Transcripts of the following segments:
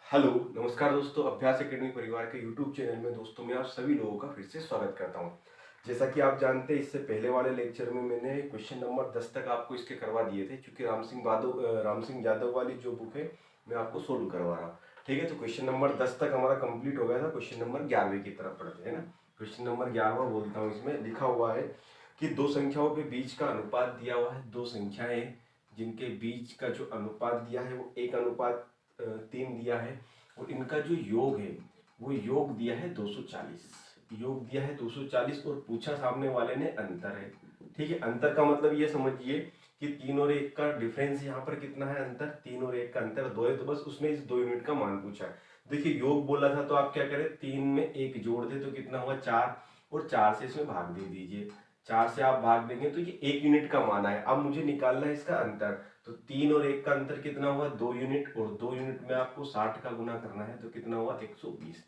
Hello, नमस्कार दोस्तों। अभ्यास एकेडमी परिवार के यूट्यूब चैनल में दोस्तों मैं आप सभी लोगों का फिर से स्वागत करता हूं। जैसा कि आप जानते हैं, इससे पहले वाले लेक्चर में मैंने क्वेश्चन नंबर 10 तक आपको इसके करवा दिए थे, क्योंकि राम सिंह यादव वाली जो बुक है मैं आपको सोल्व करवा रहा हूँ। ठीक है, तो क्वेश्चन नंबर 10 तक हमारा कंप्लीट हो गया था। क्वेश्चन नंबर 11वें की तरफ पढ़ते हैं ना। क्वेश्चन नंबर 11वां बोलता हूँ। इसमें लिखा हुआ है कि दो संख्याओं के बीच का अनुपात दिया हुआ है। दो संख्याएं जिनके बीच का जो अनुपात दिया है वो 1:3 दिया है, और इनका जो योग है वो योग दिया है 240। योग दिया है 240 और पूछा सामने वाले ने अंतर है। ठीक है, अंतर का मतलब ये समझिए कि 3 और 1 का डिफरेंस यहाँ पर कितना है। अंतर 3 और 1 का अंतर 2 है, तो बस उसने इस 2 यूनिट का मान पूछा है। देखिए, योग बोला था तो आप क्या करें, 3 में 1 जोड़ दे तो कितना हुआ 4, और 4 से इसमें भाग दे दीजिए। 4 से आप भाग देंगे तो ये 1 यूनिट का मान है। अब मुझे निकालना है इसका अंतर। तो 3 और 1 का अंतर कितना हुआ 2 यूनिट, और 2 यूनिट में आपको 60 का गुना करना है तो कितना हुआ 120।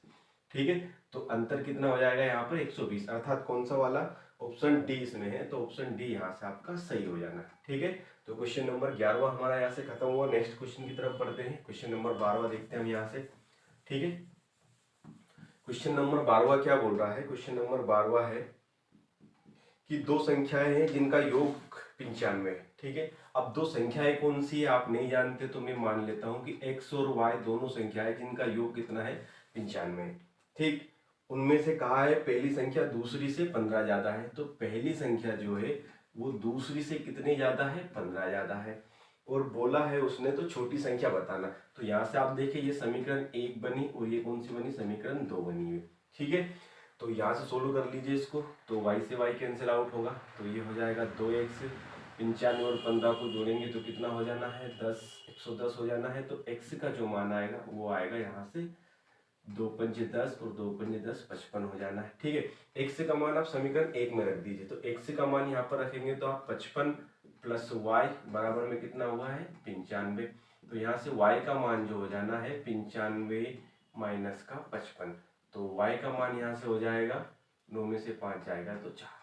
ठीक है, तो अंतर कितना हो जाएगा यहाँ पर 120, अर्थात कौन सा वाला, ऑप्शन डी इसमें है, तो ऑप्शन डी यहाँ से आपका सही हो जाना है। ठीक है, तो क्वेश्चन नंबर 11वां हमारा यहाँ से खत्म हुआ। नेक्स्ट क्वेश्चन की तरफ बढ़ते हैं। क्वेश्चन नंबर 12वां देखते हैं हम यहाँ से। ठीक है, क्वेश्चन नंबर 12वां क्या बोल रहा है। क्वेश्चन नंबर 12वां है कि दो संख्याएं हैं जिनका योग 95 है। ठीक है, अब दो संख्याएं कौन सी है आप नहीं जानते, तो मैं मान लेता हूं कि x और y दोनों संख्याएं जिनका योग कितना है 95 है। ठीक, उनमें से कहा है पहली संख्या दूसरी से 15 ज्यादा है, तो पहली संख्या जो है वो दूसरी से कितने ज्यादा है, 15 ज्यादा है। और बोला है उसने तो छोटी संख्या बताना। तो यहाँ से आप देखिए, ये समीकरण 1 बनी और ये कौन सी बनी, समीकरण 2 बनी है। ठीक है, तो यहाँ से सोल्व कर लीजिए इसको, तो y से y कैंसिल आउट होगा, तो ये हो जाएगा 2x। 95 और 15 को जोड़ेंगे तो कितना हो जाना है 10, 110 हो जाना है। तो x का जो मान आएगा वो आएगा यहाँ से 2 पंजे 10 और 2 पंजे 10, 55 हो जाना है। ठीक है, x का मान आप समीकरण 1 में रख दीजिए, तो x का मान यहाँ पर रखेंगे तो आप 55 प्लस y बराबर में कितना हुआ है 95। तो यहाँ से y का मान जो हो जाना है 95 माइनस का 55, तो y का मान यहाँ से हो जाएगा 9 में से 5 जाएगा तो 4।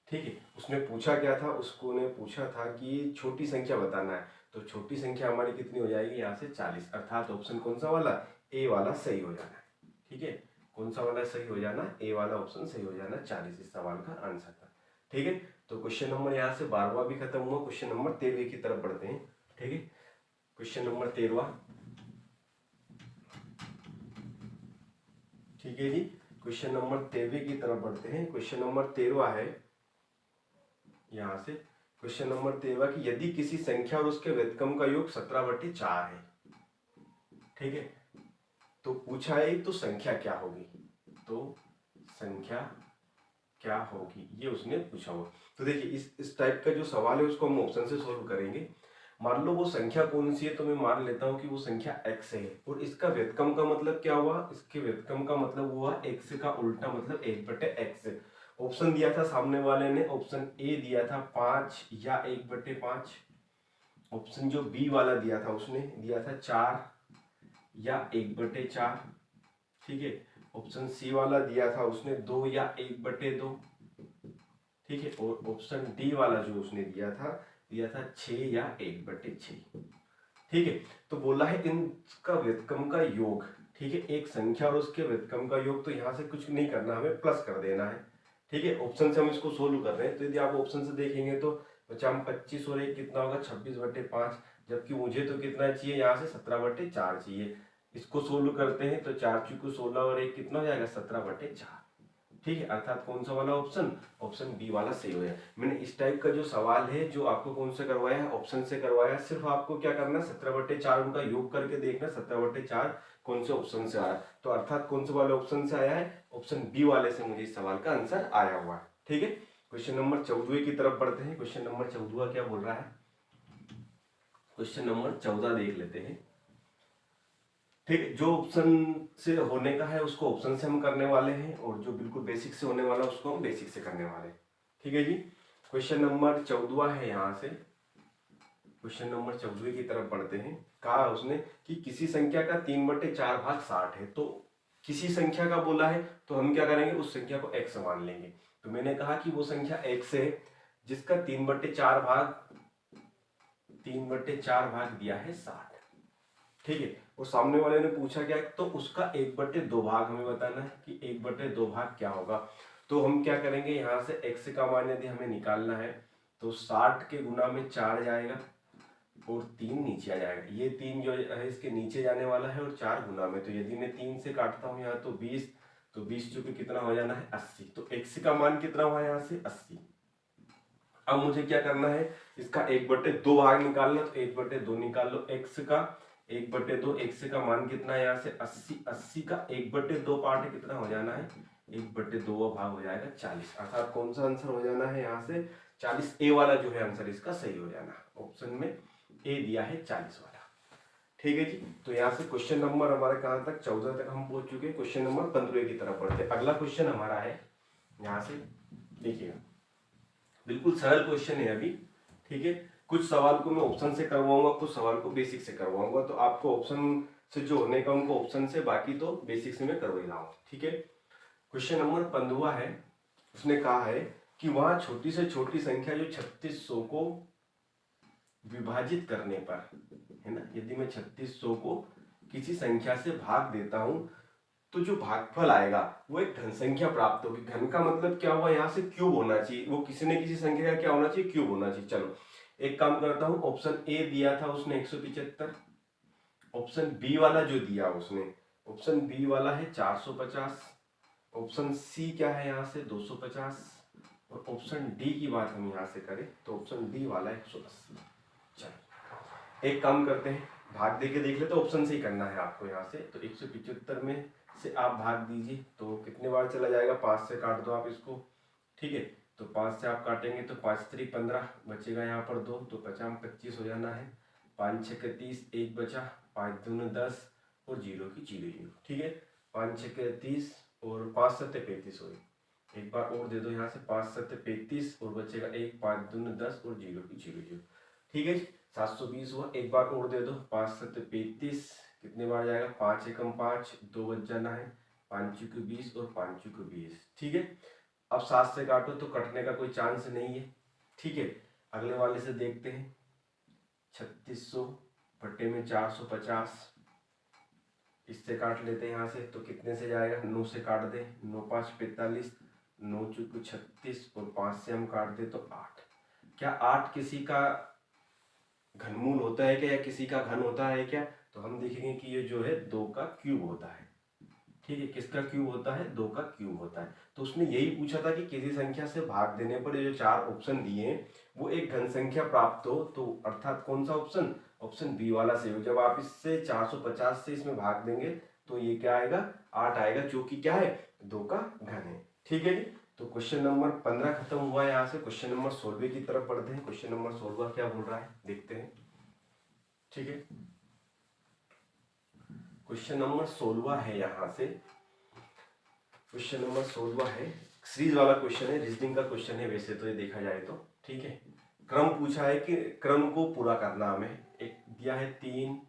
ठीक है, उसने पूछा क्या था, उसको ने पूछा था कि छोटी संख्या बताना है, तो छोटी संख्या हमारी कितनी हो जाएगी यहाँ से 40, अर्थात ऑप्शन कौन सा वाला, ए वाला सही हो जाना है। ठीक है, कौन सा वाला सही हो जाना, ए वाला ऑप्शन सही हो जाना, 40 इस सवाल का आंसर था। ठीक है, तो क्वेश्चन नंबर यहाँ से 12वां भी खत्म हुआ। क्वेश्चन नंबर 13 की तरफ बढ़ते हैं। ठीक है, क्वेश्चन नंबर 13वां। ठीक है जी, क्वेश्चन नंबर 13 की तरफ बढ़ते हैं। क्वेश्चन नंबर 13वां है यहाँ से। क्वेश्चन नंबर 13 कि यदि किसी संख्या और उसके व्युत्क्रम का योग 17/4 है। ठीक है, तो पूछा है तो संख्या क्या होगी, तो संख्या क्या होगी ये उसने पूछा हुआ। तो देखिए, इस टाइप का जो सवाल है उसको हम ऑप्शन से सोल्व करेंगे। मान लो वो संख्या कौन सी है, तो मैं मान लेता हूं कि वो संख्या x है, और इसका व्युत्क्रम का मतलब क्या हुआ, इसके व्युत्क्रम का मतलब हुआ x का उल्टा, मतलब 1/x। ऑप्शन दिया था सामने वाले ने, ऑप्शन ए दिया था 5 या 1/5। ऑप्शन जो बी वाला दिया था उसने दिया था 4 या 1/4। ठीक है, ऑप्शन सी वाला दिया था उसने 2 या 1/2। ठीक है, और ऑप्शन डी वाला जो उसने दिया था 6 या 1/6। ठीक है, तो बोला है इनका व्युत्क्रम का योग। ठीक है, एक संख्या और उसके व्युत्क्रम का योग, तो यहाँ से कुछ नहीं करना, हमें प्लस कर देना है। ठीक है, ऑप्शन से हम इसको सोल्व कर रहे हैं, तो यदि आप ऑप्शन से देखेंगे तो बच्चा हम 25 और 1 कितना होगा 26/5, जबकि मुझे तो कितना चाहिए यहाँ से 17/4 चाहिए। इसको सोल्व करते हैं तो 4 चूको 16 और 1 कितना हो जाएगा 17/4। ठीक है, अर्थात कौन सा वाला ऑप्शन, ऑप्शन बी वाला सही हो जाए। मैंने इस टाइप का जो सवाल है जो आपको कौन से करवाया है, ऑप्शन से करवाया है। सिर्फ आपको क्या करना है 17/4 उनका योग करके देखना 17/4 कौन से ऑप्शन से आया, तो अर्थात कौन से वाले ऑप्शन से आया है, ऑप्शन बी वाले से मुझे इस सवाल का आंसर आया हुआ है। ठीक है, क्वेश्चन नंबर 14 की तरफ बढ़ते हैं। क्वेश्चन नंबर 14 क्या बोल रहा है, क्वेश्चन नंबर 14 देख लेते हैं। ठीक है, जो ऑप्शन से होने का है उसको ऑप्शन से हम करने वाले हैं, और जो बिल्कुल बेसिक से होने वाला है उसको हम बेसिक से करने वाले हैं। ठीक है जी, क्वेश्चन नंबर 14 है यहाँ से। क्वेश्चन नंबर 14 की तरफ पढ़ते हैं। कहा उसने कि किसी संख्या का 3/4 भाग 60 है, तो किसी संख्या का बोला है तो हम क्या करेंगे, उस संख्या को x मान लेंगे। तो मैंने कहा कि वो संख्या x है जिसका 3/4 भाग दिया है 60। ठीक है। और सामने वाले ने पूछा क्या, तो उसका 1/2 भाग हमें बताना है कि 1/2 भाग क्या होगा। तो हम क्या करेंगे, यहाँ से x का मान यदि हमें निकालना है तो 60 के गुना में 4 जाएगा और 3 नीचे आ जाएगा। ये 3 जो है इसके नीचे जाने वाला है और 4 गुना में, तो यदि मैं 3 से काटता हूँ यहाँ तो 20, तो 20 चूंकि कितना हो जाना है 80, तो x का मान कितना हुआ यहाँ से 80। अब मुझे क्या करना है, इसका 1/2 भाग निकालना, तो 1/2 निकाल लो x का 1/2, x का मान कितना है यहाँ से 80, 80 का 1/2 पार्ट है कितना हो जाना है 1/2 भाग हो जाएगा 40। अर्थात कौन सा आंसर हो जाना है यहाँ से 40, ए वाला जो है आंसर इसका सही हो जाना। ऑप्शन में ए दिया है 40 वाला। ठीक है जी। तो यहाँ से क्वेश्चन नंबर हमारा कहाँ तक 14 तक हम पहुंच चुके हैं। क्वेश्चन नंबर 15 की तरफ बढ़ते हैं। अगला क्वेश्चन हमारा है, यहाँ से देखिएगा, बिल्कुल सरल क्वेश्चन है अभी। ठीक है, कुछ सवाल को मैं ऑप्शन से करवाऊंगा, कुछ सवाल को बेसिक से करवाऊंगा, तो आपको ऑप्शन से जो होने का उनको ऑप्शन से, बाकी तो बेसिक से मैं करवा ही रहा हूँ। ठीक है, क्वेश्चन नंबर 15 है। उसने कहा है कि वहां छोटी से छोटी संख्या जो 3600 को विभाजित करने पर, है ना, यदि मैं 3600 को किसी संख्या से भाग देता हूं तो जो भागफल आएगा वो एक धन संख्या प्राप्त होगी। घन का मतलब क्या हुआ, यहाँ से क्यूब होना चाहिए, वो किसी न किसी संख्या का क्या होना चाहिए, क्यूब होना चाहिए। चलो एक काम करता हूं, ऑप्शन ए दिया था उसने 175, ऑप्शन बी वाला जो दिया उसने, ऑप्शन बी वाला है 450, ऑप्शन सी क्या है यहाँ से 250, और ऑप्शन डी की बात हम यहाँ से करें तो ऑप्शन डी वाला 180। चलो एक काम करते हैं, भाग दे के देख लेते, ऑप्शन से ही करना है आपको यहाँ से। तो 175 में से आप भाग दीजिए तो कितने बार चला जाएगा, 5 से काट दो आप इसको। ठीक है, तो 5 से आप काटेंगे तो 5 3 15 बचेगा यहाँ पर 2, तो 50 25 हो जाना है। 5 6 30, 1 बचा, 5 दूनी 10 और 0 की 0 0। ठीक है, 5 6 30 और 5 7 35 हो गई। एक बार और दे दो यहाँ से, 5 7 35 और बचेगा 1, 5 दूनी 10 और 0 की 0 0। ठीक है, 720 हुआ। एक बार और दे दो, 5 7 35, कितने बार जाएगा, 5 एकम 5, 2 बच जाना है, 5 चूके 20 और 5 चूके 20। ठीक है, अब 7 से काटो तो कटने का कोई चांस नहीं है। ठीक है, अगले वाले से देखते हैं, 3600 बट्टे में 450, इससे काट लेते हैं यहाँ से, तो कितने से जाएगा, 9 से काट दे, 9 5 45, 9 चूके 36 और 5 से हम काट दे तो 8। क्या 8 किसी का घनमूल होता है क्या, या किसी का घन होता है क्या, तो हम देखेंगे कि ये जो है 2 का क्यूब होता है। ठीक है, किसका क्यूब होता है, 2 का क्यूब होता है। तो उसने यही पूछा था कि किसी संख्या से भाग देने पर ये जो 4 ऑप्शन दिए हैं वो एक घन संख्या प्राप्त हो, तो अर्थात कौन सा ऑप्शन, ऑप्शन बी वाला सही हो। जब आप इससे 450 से इसमें भाग देंगे तो ये क्या आएगा, 8 आएगा, जो कि क्या है, 2 का घन है। ठीक है जी। तो क्वेश्चन नंबर 15 खत्म हुआ है। यहाँ से क्वेश्चन नंबर 16 की तरफ बढ़ते हैं। क्वेश्चन नंबर 16 क्या बोल रहा है देखते हैं। ठीक है, क्वेश्चन नंबर 16 है, यहाँ से क्वेश्चन नंबर 16 है, सीरीज वाला क्वेश्चन है, रीजनिंग का क्वेश्चन है वैसे तो ये देखा जाए तो। ठीक है, क्रम पूछा है कि क्रम को पूरा करना हमें, एक दिया है 3,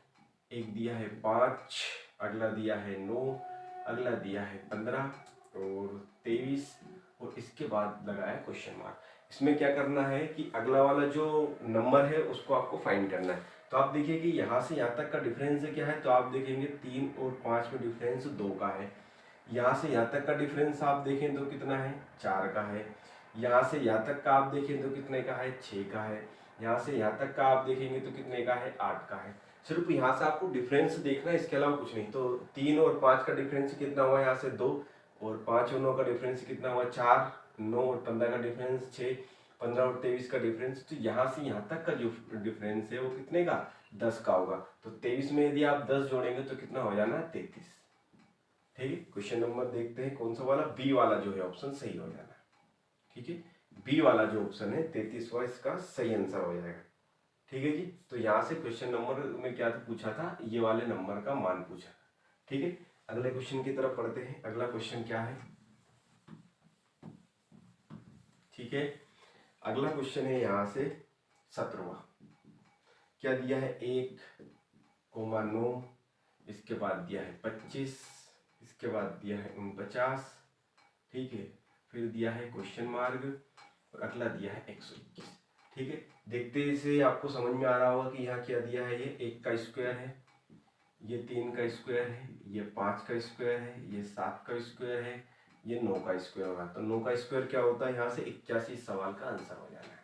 एक दिया है 5, अगला दिया है 9, अगला दिया है 15 और 23 और इसके बाद लगाया क्वेश्चन मार्क। इसमें क्या करना है कि अगला वाला जो नंबर है उसको आपको फाइंड करना है। तो आप देखिए कि यहाँ से यहाँ तक का डिफरेंस क्या है, तो आप देखेंगे 3 और 5 में डिफरेंस 2 का है। यहाँ से यहाँ तक का डिफरेंस आप देखें तो कितना है, 4 का है। यहाँ से यहाँ तक का आप देखें तो कितने का है, 6 का है। यहाँ से यहाँ तक का आप देखेंगे तो कितने का है, 8 का है। सिर्फ यहाँ से आपको डिफरेंस देखना है, इसके अलावा कुछ नहीं। तो 3 और 5 का डिफरेंस कितना हुआ, यहाँ से 2, और 5 और 9 का डिफरेंस कितना हुआ, 4, 9 और 15 का डिफरेंस 6, 15 और 23 का डिफरेंस। तो यहाँ से यहाँ तक का जो डिफरेंस है वो कितने का, 10 का होगा। तो 23 में यदि आप 10 जोड़ेंगे तो कितना हो जाना है, 33। ठीक है, क्वेश्चन नंबर देखते हैं कौन सा वाला, बी वाला जो है ऑप्शन सही हो जाना। ठीक है, बी वाला जो ऑप्शन है 33वां इसका सही आंसर हो जाएगा। ठीक है जी। तो यहाँ से क्वेश्चन नंबर में क्या पूछा था, ये वाले नंबर का मान पूछा। ठीक है, अगले क्वेश्चन की तरफ पढ़ते हैं। अगला क्वेश्चन क्या है, ठीक है, अगला क्वेश्चन है यहाँ से 17वां। क्या दिया है, 1,9, इसके बाद दिया है 25, इसके बाद दिया है 49। ठीक है, फिर दिया है क्वेश्चन मार्क और अगला दिया है 121। ठीक है, देखते से आपको समझ में आ रहा होगा कि यहाँ क्या दिया है, ये 1 का स्क्वायर है, ये 3 का स्क्वायर है, ये 5 का स्क्वायर है, ये 7 का स्क्वायर है, ये 9 का स्क्वायर होगा। तो 9 का स्क्वायर क्या होता है, यहाँ से 81 सवाल का आंसर हो जाना है।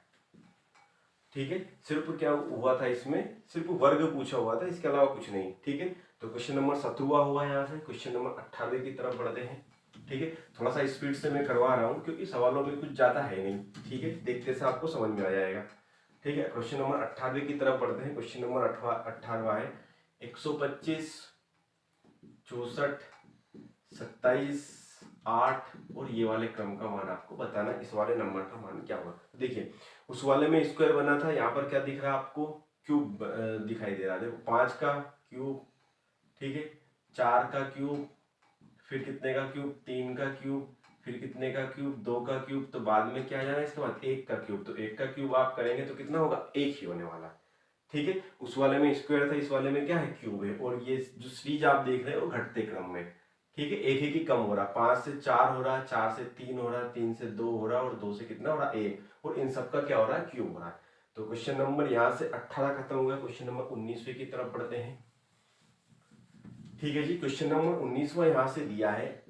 ठीक है, सिर्फ क्या हुआ था इसमें, सिर्फ वर्ग पूछा हुआ था, इसके अलावा कुछ नहीं। ठीक है, तो क्वेश्चन नंबर 17वां हुआ यहाँ से। क्वेश्चन नंबर 18वें की तरफ बढ़ते हैं। ठीक है, थोड़ा सा स्पीड से मैं करवा रहा हूँ क्योंकि सवालों में कुछ ज्यादा है नहीं। ठीक है, देखते से आपको समझ में आ जाएगा। ठीक है, क्वेश्चन नंबर 18वें की तरफ बढ़ते हैं। क्वेश्चन नंबर 18वां है 125, 64, 27, 8 और ये वाले क्रम का मान आपको बताना, इस वाले नंबर का मान क्या होगा। देखिए, उस वाले में स्क्वायर बना था, यहाँ पर क्या दिख रहा है आपको, क्यूब दिखाई दे रहा है। देखो 5 का क्यूब, ठीक है, 4 का क्यूब, फिर कितने का क्यूब, 3 का क्यूब, फिर कितने का क्यूब, 2 का क्यूब, तो बाद में क्या आ जाना है इसके बाद 1 का क्यूब। तो 1 का क्यूब आप करेंगे तो कितना होगा, 1 ही होने वाला। ठीक है, उस वाले में स्क्वायर था, इस वाले में क्या है, क्यूब है। और ये जो सीरीज आप देख रहे हैं वो घटते क्रम में। ठीक है, एक ही कम हो रहा, 5 से 4 हो रहा, 4 से 3 हो रहा, 3 से 2 हो रहा और 2 से कितना हो रहा, 1। और इन सब का क्या हो रहा है, क्यूब हो रहा है। तो क्वेश्चन नंबर यहाँ से 18 खत्म हो गया। क्वेश्चन नंबर 19वें की तरफ बढ़ते हैं। ठीक है जी, क्वेश्चन नंबर 19वां यहाँ से दिया है।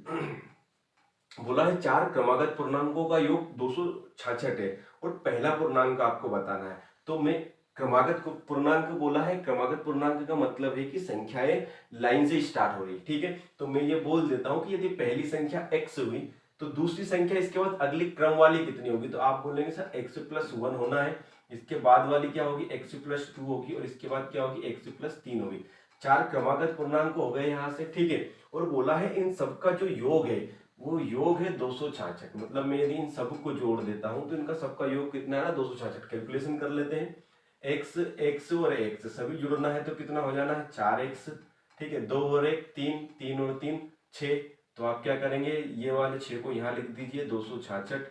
बोला है 4 क्रमागत पूर्णांकों का योग 266 है और पहला पूर्णांक आपको बताना है। तो मैं क्रमागत पूर्णांक बोला है, क्रमागत पूर्णांक का मतलब है कि संख्याएं लाइन से स्टार्ट हो रही। ठीक है, तो मैं ये बोल देता हूं कि यदि पहली संख्या x हुई तो दूसरी संख्या इसके बाद अगली क्रम वाली कितनी होगी। तो आप बोलेंगे सर x+1 होना है, इसके बाद वाली क्या होगी, x+2 होगी और इसके बाद क्या होगी, x+3 होगी। 4 क्रमागत पूर्णांक हो गए यहाँ से। ठीक है, और बोला है इन सबका जो योग है वो योग है 266। मतलब मैं यदि इन सब को जोड़ देता हूं तो इनका सबका योग कितना है ना, 266। कैलकुलेशन कर लेते हैं। x x और x सभी जुड़ना है तो कितना हो जाना है, 4x। ठीक है, 2 और 1 3, 3 और 3 6। तो आप क्या करेंगे, ये वाले 6 को यहाँ लिख दीजिए, 266।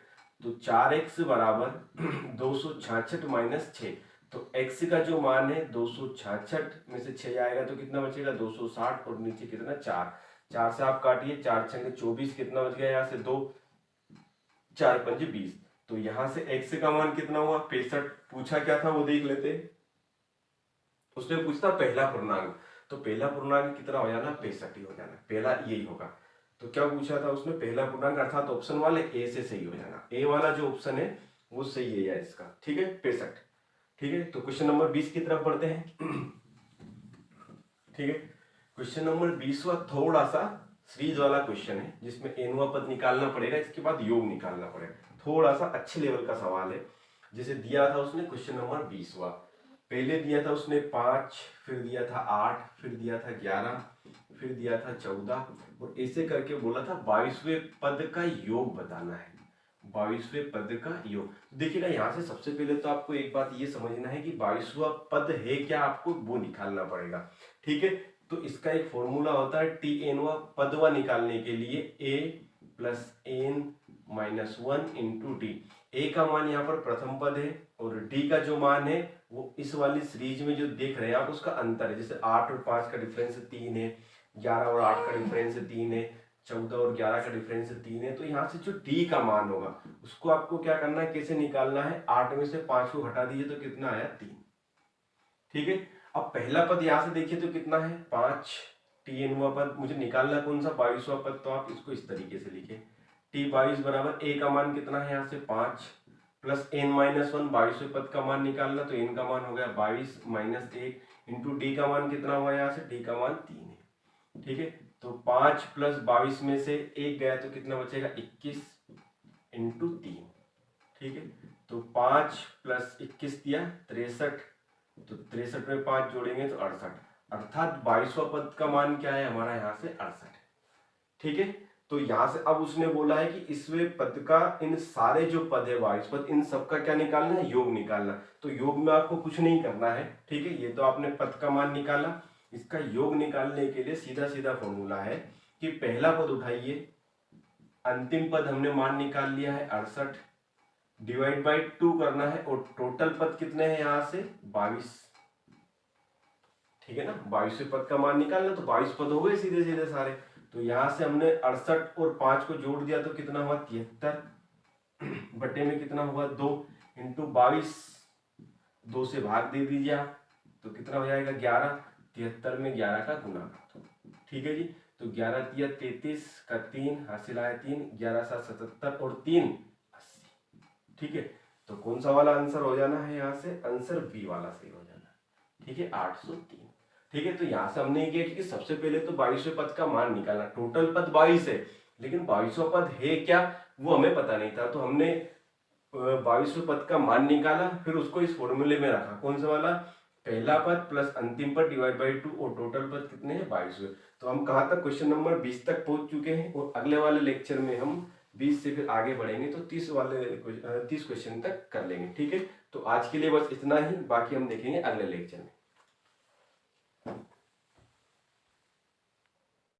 तो 4x बराबर 266 माइनस 6। तो x का जो मान है 266 में से 6 आएगा तो कितना बचेगा, 260 और नीचे कितना 4। 4 से आप काटिए, 4 छंगे 24, कितना बच गया यहाँ से 2, 4 पंजे 20। तो यहाँ से x का मान कितना हुआ, 65। पूछा क्या था वो देख लेते। उसने पूछता पहला पूर्णांक, तो पहला पूर्णांक कितना हो जाना, 65 ही हो जाना, पहला यही होगा। तो क्या पूछा था उसने, पहला पूर्णांक, अर्थात ऑप्शन वाले ए से सही हो जाना। ए वाला जो ऑप्शन है वो सही है इसका। ठीक है, 65। ठीक है, तो क्वेश्चन नंबर 20 की तरफ बढ़ते हैं। ठीक है, क्वेश्चन नंबर 20वां थोड़ा सा सीरीज वाला क्वेश्चन है जिसमें एनवा पद निकालना पड़ेगा, इसके बाद योग निकालना पड़ेगा। थोड़ा सा अच्छे लेवल का सवाल है। जैसे दिया था उसने क्वेश्चन नंबर 20वां, पहले दिया था उसने 5, फिर दिया था 8, फिर दिया था 11, फिर दिया था 14 और ऐसे करके बोला था 22वें पद का योग बताना है। 22वें पद का योग। देखिएगा, यहाँ से सबसे पहले तो आपको एक बात ये समझना है कि 22वां पद है क्या, आपको वो निकालना पड़ेगा। ठीक है, तो इसका एक फॉर्मूला होता है टी एनवा पदवा निकालने के लिए, a+n-1 इंटू डी। ए का मान यहाँ पर प्रथम पद है और डी का जो मान है वो इस वाली सीरीज में जो देख रहे हैं आप उसका अंतर है। जैसे 8 और 5 का डिफरेंस 3 है, 11 और 8 का डिफरेंस 3 है, 14 और 11 का डिफरेंस 3 है। तो यहाँ से जो डी का मान होगा उसको आपको क्या करना है, कैसे निकालना है, 8 में से 5 को घटा दीजिए तो कितना आया, 3। ठीक है, अब पहला पद यहां से देखिए तो कितना है, 5। टी एनवा पद मुझे निकालना कौन सा, 22वां पद। तो आप इसको इस तरीके से लिखे, t22 बराबर ए का मान कितना है यहाँ से 5 प्लस n-1, 22वें पद का मान निकालना, तो n का मान हो गया 22 माइनस 1 इंटू डी का मान कितना हुआ यहाँ से, डी का मान 3 है। ठीक है, तो 5 प्लस 22 में से 1 गया तो कितना बचेगा, 21 इंटू 3। ठीक है, तो 5 प्लस 21 दिया 63, तो 63 में 5 जोड़ेंगे तो 68, अर्थात 22वां पद का मान क्या है हमारा यहाँ से 68। ठीक है, तो यहां से अब उसने बोला है कि इसवें पद का इन सारे जो पद है 22 पद, इन सबका क्या निकालना है, योग निकालना। तो योग में आपको कुछ नहीं करना है। ठीक है, ये तो आपने पद का मान निकाला, इसका योग निकालने के लिए सीधा सीधा फॉर्मूला है कि पहला पद उठाइए, अंतिम पद हमने मान निकाल लिया है 68, डिवाइड बाई 2 करना है और टोटल पद कितने हैं यहाँ से 22। ठीक है ना, 22वें पद का मान निकालना, तो 22 पद हो गए सीधे सीधे सारे। तो यहां से हमने 68 और 5 को जोड़ दिया तो कितना हुआ, 73 बटे में कितना हुआ 2 इंटू 22, 2 से भाग दे दीजिए आप तो कितना हो जाएगा 11, 73 में 11 का गुना कर दो। ठीक है जी, तो 11 तिया 33 का 3 हासिल आया 3, 11 7 77 और 3 80। ठीक है, तो कौन सा वाला आंसर हो जाना है, यहाँ से आंसर बी वाला सही हो जाना है। ठीक है, 803। ठीक है, तो यहाँ से हमने किया कि सबसे पहले तो 22वें पद का मान निकालना। टोटल पद 22 है, लेकिन 22वां पद है क्या वो हमें पता नहीं था, तो हमने 22वें पद का मान निकाला, फिर उसको इस फॉर्मूले में रखा। कौन सा वाला, पहला पद प्लस अंतिम पद डिवाइड बाई 2, और टोटल पद कितने हैं 22। तो हम कहाँ तक, क्वेश्चन नंबर 20 तक पहुंच चुके हैं, और अगले वाले लेक्चर में हम 20 से फिर आगे बढ़ेंगे तो 30 क्वेश्चन तक कर लेंगे। ठीक है, तो आज के लिए बस इतना ही, बाकी हम देखेंगे अगले लेक्चर में।